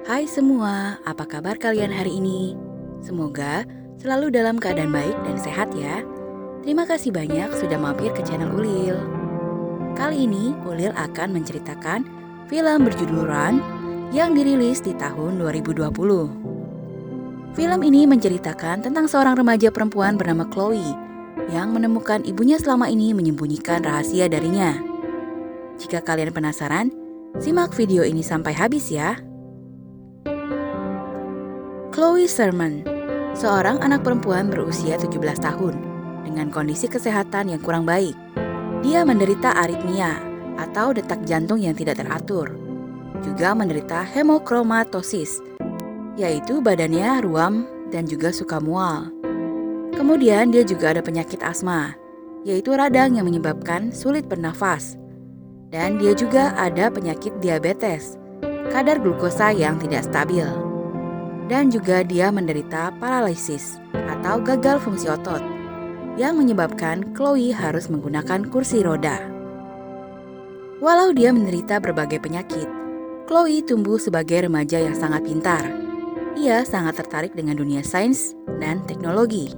Hai semua, apa kabar kalian hari ini? Semoga selalu dalam keadaan baik dan sehat ya. Terima kasih banyak sudah mampir ke channel Ulil. Kali ini Ulil akan menceritakan film berjudul Run yang dirilis di tahun 2020. Film ini menceritakan tentang seorang remaja perempuan bernama Chloe yang menemukan ibunya selama ini menyembunyikan rahasia darinya. Jika kalian penasaran, simak video ini sampai habis ya. Chloe Sherman, seorang anak perempuan berusia 17 tahun dengan kondisi kesehatan yang kurang baik. Dia menderita aritmia atau detak jantung yang tidak teratur. Juga menderita hemochromatosis, yaitu badannya ruam dan juga suka mual. Kemudian dia juga ada penyakit asma, yaitu radang yang menyebabkan sulit bernafas. Dan dia juga ada penyakit diabetes, kadar glukosa yang tidak stabil. Dan juga dia menderita paralisis atau gagal fungsi otot yang menyebabkan Chloe harus menggunakan kursi roda. Walau dia menderita berbagai penyakit, Chloe tumbuh sebagai remaja yang sangat pintar. Ia sangat tertarik dengan dunia sains dan teknologi.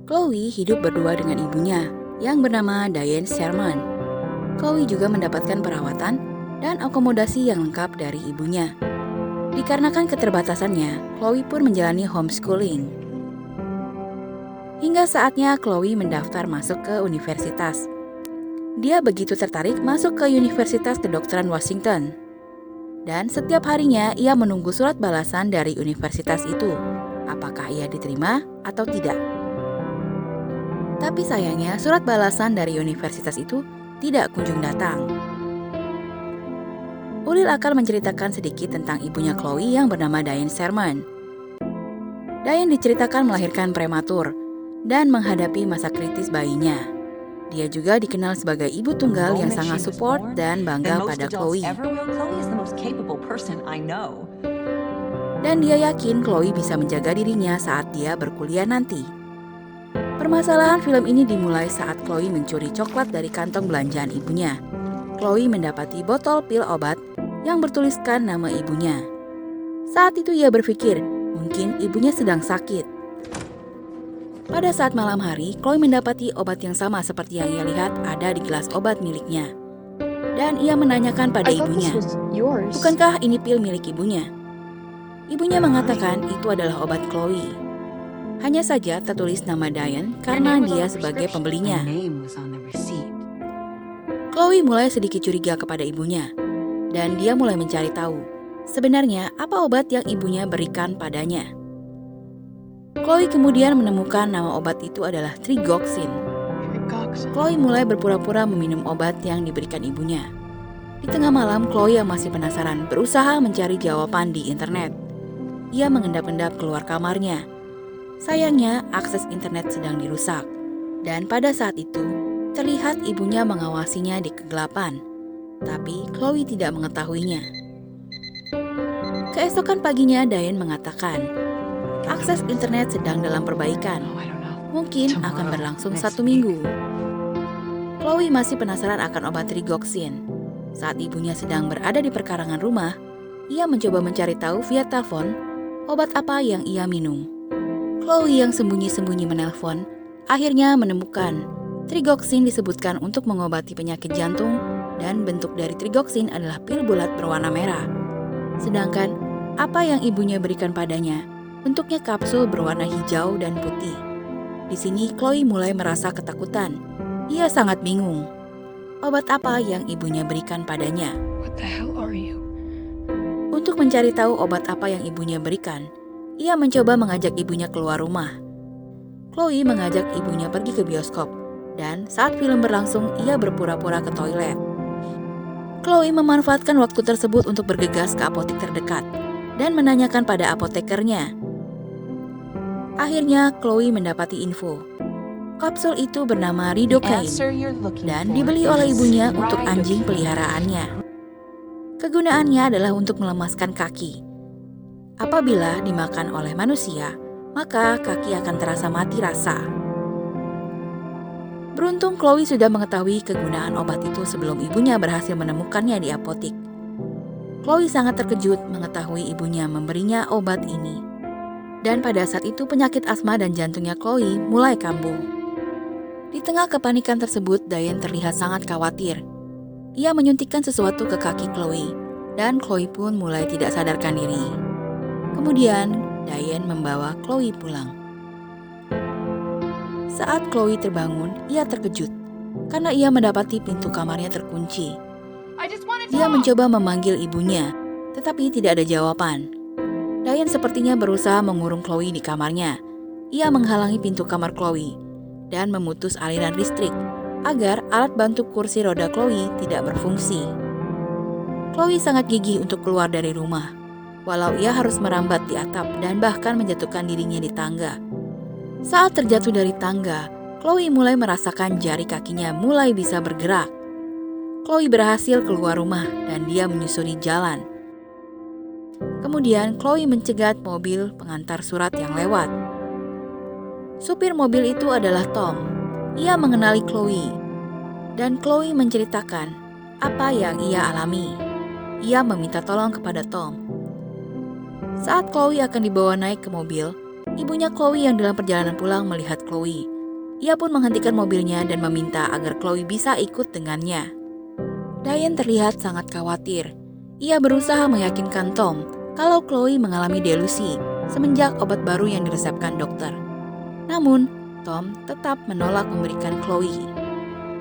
Chloe hidup berdua dengan ibunya yang bernama Diane Sherman. Chloe juga mendapatkan perawatan dan akomodasi yang lengkap dari ibunya. Dikarenakan keterbatasannya, Chloe pun menjalani homeschooling. Hingga saatnya Chloe mendaftar masuk ke universitas. Dia begitu tertarik masuk ke Universitas Kedokteran Washington. Dan setiap harinya ia menunggu surat balasan dari universitas itu, apakah ia diterima atau tidak. Tapi sayangnya surat balasan dari universitas itu tidak kunjung datang. Ulil akan menceritakan sedikit tentang ibunya Chloe yang bernama Diane Sherman. Diane diceritakan melahirkan prematur dan menghadapi masa kritis bayinya. Dia juga dikenal sebagai ibu tunggal yang sangat support dan bangga pada Chloe. Dan dia yakin Chloe bisa menjaga dirinya saat dia berkuliah nanti. Permasalahan film ini dimulai saat Chloe mencuri coklat dari kantong belanjaan ibunya. Chloe mendapati botol pil obat yang bertuliskan nama ibunya. Saat itu ia berpikir, mungkin ibunya sedang sakit. Pada saat malam hari, Chloe mendapati obat yang sama seperti yang ia lihat ada di gelas obat miliknya. Dan ia menanyakan pada ibunya, bukankah ini pil milik ibunya? Ibunya mengatakan itu adalah obat Chloe. Hanya saja tertulis nama Diane karena dia sebagai pembelinya. Chloe mulai sedikit curiga kepada ibunya. Dan dia mulai mencari tahu, sebenarnya apa obat yang ibunya berikan padanya. Chloe kemudian menemukan nama obat itu adalah Trigoxin. Chloe mulai berpura-pura meminum obat yang diberikan ibunya. Di tengah malam, Chloe yang masih penasaran berusaha mencari jawaban di internet. Ia mengendap-endap keluar kamarnya. Sayangnya, akses internet sedang dirusak. Dan pada saat itu, terlihat ibunya mengawasinya di kegelapan. Tapi Chloe tidak mengetahuinya. Keesokan paginya, Diane mengatakan, akses internet sedang dalam perbaikan. Mungkin akan berlangsung 1 minggu. Chloe masih penasaran akan obat Trigoxin. Saat ibunya sedang berada di perkarangan rumah, ia mencoba mencari tahu via telepon obat apa yang ia minum. Chloe yang sembunyi-sembunyi menelpon, akhirnya menemukan Trigoxin disebutkan untuk mengobati penyakit jantung. Dan bentuk dari Trigoxin adalah pil bulat berwarna merah. Sedangkan apa yang ibunya berikan padanya, bentuknya kapsul berwarna hijau dan putih. Di sini Chloe mulai merasa ketakutan. Ia sangat bingung. Obat apa yang ibunya berikan padanya? Untuk mencari tahu obat apa yang ibunya berikan, ia mencoba mengajak ibunya keluar rumah. Chloe mengajak ibunya pergi ke bioskop. Dan saat film berlangsung, ia berpura-pura ke toilet. Chloe memanfaatkan waktu tersebut untuk bergegas ke apotek terdekat dan menanyakan pada apotekernya. Akhirnya Chloe mendapati info. Kapsul itu bernama Lidocaine dan dibeli oleh ibunya untuk anjing peliharaannya. Kegunaannya adalah untuk melemaskan kaki. Apabila dimakan oleh manusia, maka kaki akan terasa mati rasa. Beruntung Chloe sudah mengetahui kegunaan obat itu sebelum ibunya berhasil menemukannya di apotik. Chloe sangat terkejut mengetahui ibunya memberinya obat ini. Dan pada saat itu penyakit asma dan jantungnya Chloe mulai kambuh. Di tengah kepanikan tersebut, Diane terlihat sangat khawatir. Ia menyuntikkan sesuatu ke kaki Chloe, dan Chloe pun mulai tidak sadarkan diri. Kemudian, Diane membawa Chloe pulang. Saat Chloe terbangun, ia terkejut karena ia mendapati pintu kamarnya terkunci. Dia mencoba memanggil ibunya, tetapi tidak ada jawaban. Diane sepertinya berusaha mengurung Chloe di kamarnya. Ia menghalangi pintu kamar Chloe dan memutus aliran listrik agar alat bantu kursi roda Chloe tidak berfungsi. Chloe sangat gigih untuk keluar dari rumah, walau ia harus merambat di atap dan bahkan menjatuhkan dirinya di tangga. Saat terjatuh dari tangga, Chloe mulai merasakan jari kakinya mulai bisa bergerak. Chloe berhasil keluar rumah dan dia menyusuri jalan. Kemudian Chloe mencegat mobil pengantar surat yang lewat. Supir mobil itu adalah Tom. Ia mengenali Chloe. Dan Chloe menceritakan apa yang ia alami. Ia meminta tolong kepada Tom. Saat Chloe akan dibawa naik ke mobil, ibunya Chloe yang dalam perjalanan pulang melihat Chloe. Ia pun menghentikan mobilnya dan meminta agar Chloe bisa ikut dengannya. Diane terlihat sangat khawatir. Ia berusaha meyakinkan Tom kalau Chloe mengalami delusi semenjak obat baru yang diresepkan dokter. Namun, Tom tetap menolak memberikan Chloe.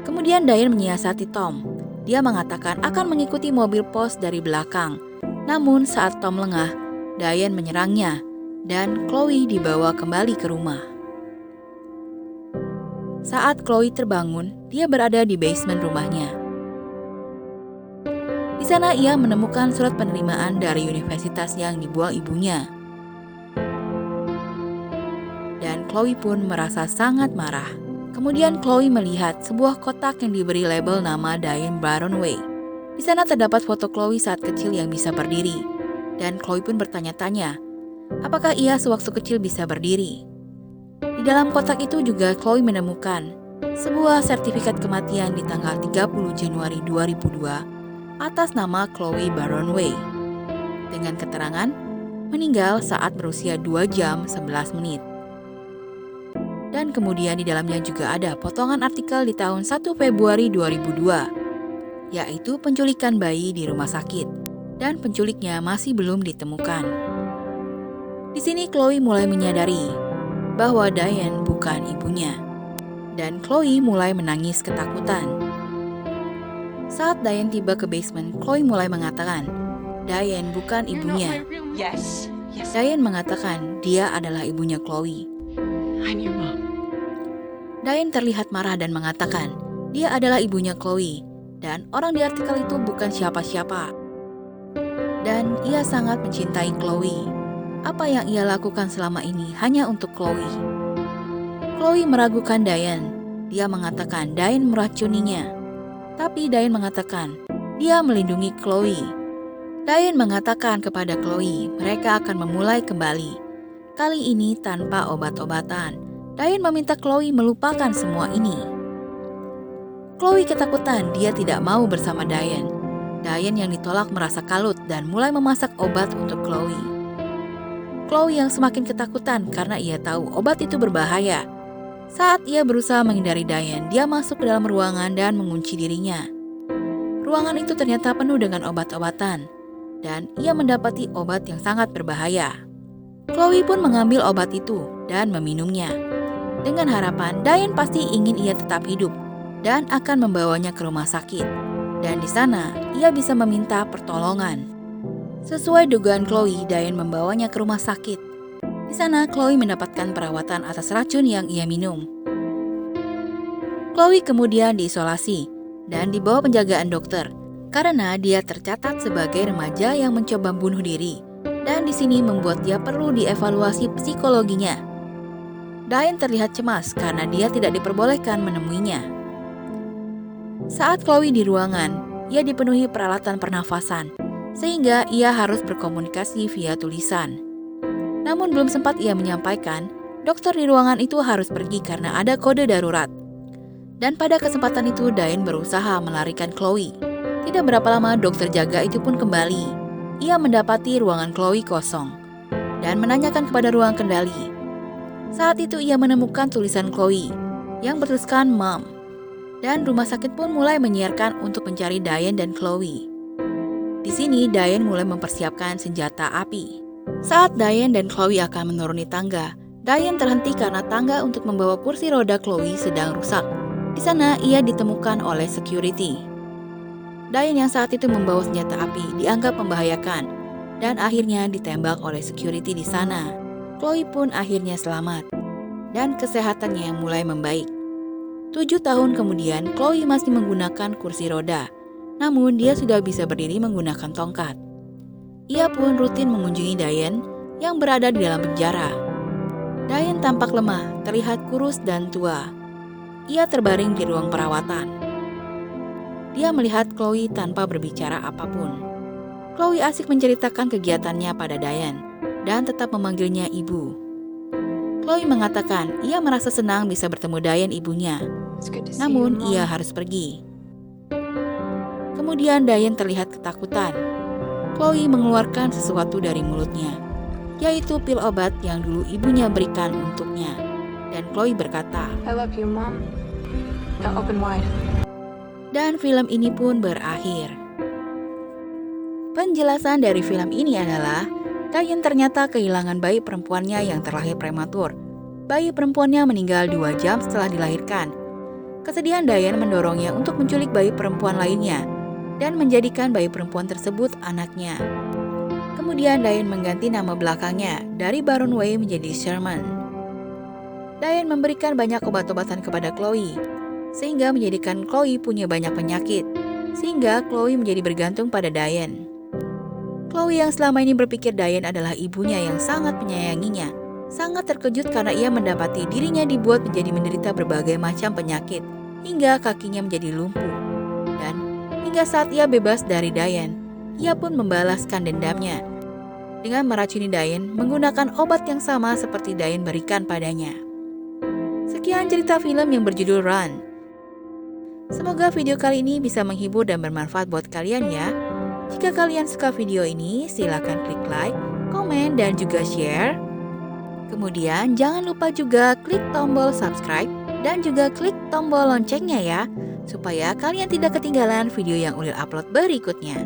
Kemudian Diane menyiasati Tom. Dia mengatakan akan mengikuti mobil pos dari belakang. Namun saat Tom lengah, Diane menyerangnya dan Chloe dibawa kembali ke rumah. Saat Chloe terbangun, dia berada di basement rumahnya. Di sana ia menemukan surat penerimaan dari universitas yang dibuang ibunya. Dan Chloe pun merasa sangat marah. Kemudian Chloe melihat sebuah kotak yang diberi label nama Diane Baronway. Di sana terdapat foto Chloe saat kecil yang bisa berdiri. Dan Chloe pun bertanya-tanya, apakah ia sewaktu kecil bisa berdiri? Di dalam kotak itu juga Chloe menemukan sebuah sertifikat kematian di tanggal 30 Januari 2002 atas nama Chloe Baronway. Dengan keterangan, meninggal saat berusia 2 jam 11 menit. Dan kemudian di dalamnya juga ada potongan artikel di tahun 1 Februari 2002, yaitu penculikan bayi di rumah sakit, dan penculiknya masih belum ditemukan. Di sini Chloe mulai menyadari bahwa Diane bukan ibunya, dan Chloe mulai menangis ketakutan. Saat Diane tiba ke basement, Chloe mulai mengatakan, Diane bukan ibunya. Diane mengatakan dia adalah ibunya Chloe. Diane terlihat marah dan mengatakan dia adalah ibunya Chloe dan orang di artikel itu bukan siapa-siapa. Dan ia sangat mencintai Chloe. Apa yang ia lakukan selama ini hanya untuk Chloe. Chloe meragukan Diane. Dia mengatakan Diane meracuninya. Tapi Diane mengatakan dia melindungi Chloe. Diane mengatakan kepada Chloe mereka akan memulai kembali. Kali ini tanpa obat-obatan. Diane meminta Chloe melupakan semua ini. Chloe ketakutan, dia tidak mau bersama Diane. Diane yang ditolak merasa kalut dan mulai memasak obat untuk Chloe. Chloe yang semakin ketakutan karena ia tahu obat itu berbahaya. Saat ia berusaha menghindari Diane, dia masuk ke dalam ruangan dan mengunci dirinya. Ruangan itu ternyata penuh dengan obat-obatan, dan ia mendapati obat yang sangat berbahaya. Chloe pun mengambil obat itu dan meminumnya. Dengan harapan Diane pasti ingin ia tetap hidup dan akan membawanya ke rumah sakit. Dan di sana ia bisa meminta pertolongan. Sesuai dugaan Chloe, Diane membawanya ke rumah sakit. Di sana Chloe mendapatkan perawatan atas racun yang ia minum. Chloe kemudian diisolasi dan dibawa penjagaan dokter karena dia tercatat sebagai remaja yang mencoba bunuh diri. Dan di sini membuat dia perlu dievaluasi psikologinya. Diane terlihat cemas karena dia tidak diperbolehkan menemuinya. Saat Chloe di ruangan, ia dipenuhi peralatan pernafasan, sehingga ia harus berkomunikasi via tulisan. Namun belum sempat ia menyampaikan, dokter di ruangan itu harus pergi karena ada kode darurat. Dan pada kesempatan itu Diane berusaha melarikan Chloe. Tidak berapa lama dokter jaga itu pun kembali. ia mendapati ruangan Chloe kosong dan menanyakan kepada ruang kendali. Saat itu ia menemukan tulisan Chloe yang bertuliskan Mom, dan rumah sakit pun mulai menyiarkan untuk mencari Diane dan Chloe. Di sini Diane mulai mempersiapkan senjata api. Saat Diane dan Chloe akan menuruni tangga, Diane terhenti karena tangga untuk membawa kursi roda Chloe sedang rusak. Di sana ia ditemukan oleh security. Diane yang saat itu membawa senjata api dianggap membahayakan dan akhirnya ditembak oleh security di sana. Chloe pun akhirnya selamat dan kesehatannya mulai membaik. 7 tahun kemudian, Chloe masih menggunakan kursi roda, namun dia sudah bisa berdiri menggunakan tongkat. Ia pun rutin mengunjungi Diane yang berada di dalam penjara. Diane tampak lemah, terlihat kurus dan tua. Ia terbaring di ruang perawatan. Dia melihat Chloe tanpa berbicara apapun. Chloe asik menceritakan kegiatannya pada Diane dan tetap memanggilnya ibu. Chloe mengatakan ia merasa senang bisa bertemu Diane ibunya, namun ia harus pergi. Kemudian Diane terlihat ketakutan. Chloe mengeluarkan sesuatu dari mulutnya, yaitu pil obat yang dulu ibunya berikan untuknya. Dan Chloe berkata, I love you, Mom. Now open wide. Dan film ini pun berakhir. Penjelasan dari film ini adalah Diane ternyata kehilangan bayi perempuannya yang terlahir prematur. Bayi perempuannya meninggal 2 jam setelah dilahirkan. Kesedihan Diane mendorongnya untuk menculik bayi perempuan lainnya dan menjadikan bayi perempuan tersebut anaknya. Kemudian Diane mengganti nama belakangnya dari Baron Way menjadi Sherman. Diane memberikan banyak obat-obatan kepada Chloe, sehingga menjadikan Chloe punya banyak penyakit, sehingga Chloe menjadi bergantung pada Diane. Chloe yang selama ini berpikir Diane adalah ibunya yang sangat menyayanginya, sangat terkejut karena ia mendapati dirinya dibuat menjadi menderita berbagai macam penyakit, hingga kakinya menjadi lumpuh. Dan hingga saat ia bebas dari Diane, ia pun membalaskan dendamnya dengan meracuni Diane menggunakan obat yang sama seperti Diane berikan padanya. Sekian cerita film yang berjudul Run. Semoga video kali ini bisa menghibur dan bermanfaat buat kalian ya. Jika kalian suka video ini, silakan klik like, komen, dan juga share. Kemudian jangan lupa juga klik tombol subscribe dan juga klik tombol loncengnya ya, supaya kalian tidak ketinggalan video yang Ulil upload berikutnya.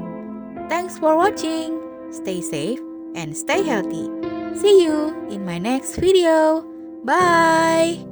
Thanks for watching. Stay safe and stay healthy. See you in my next video. Bye.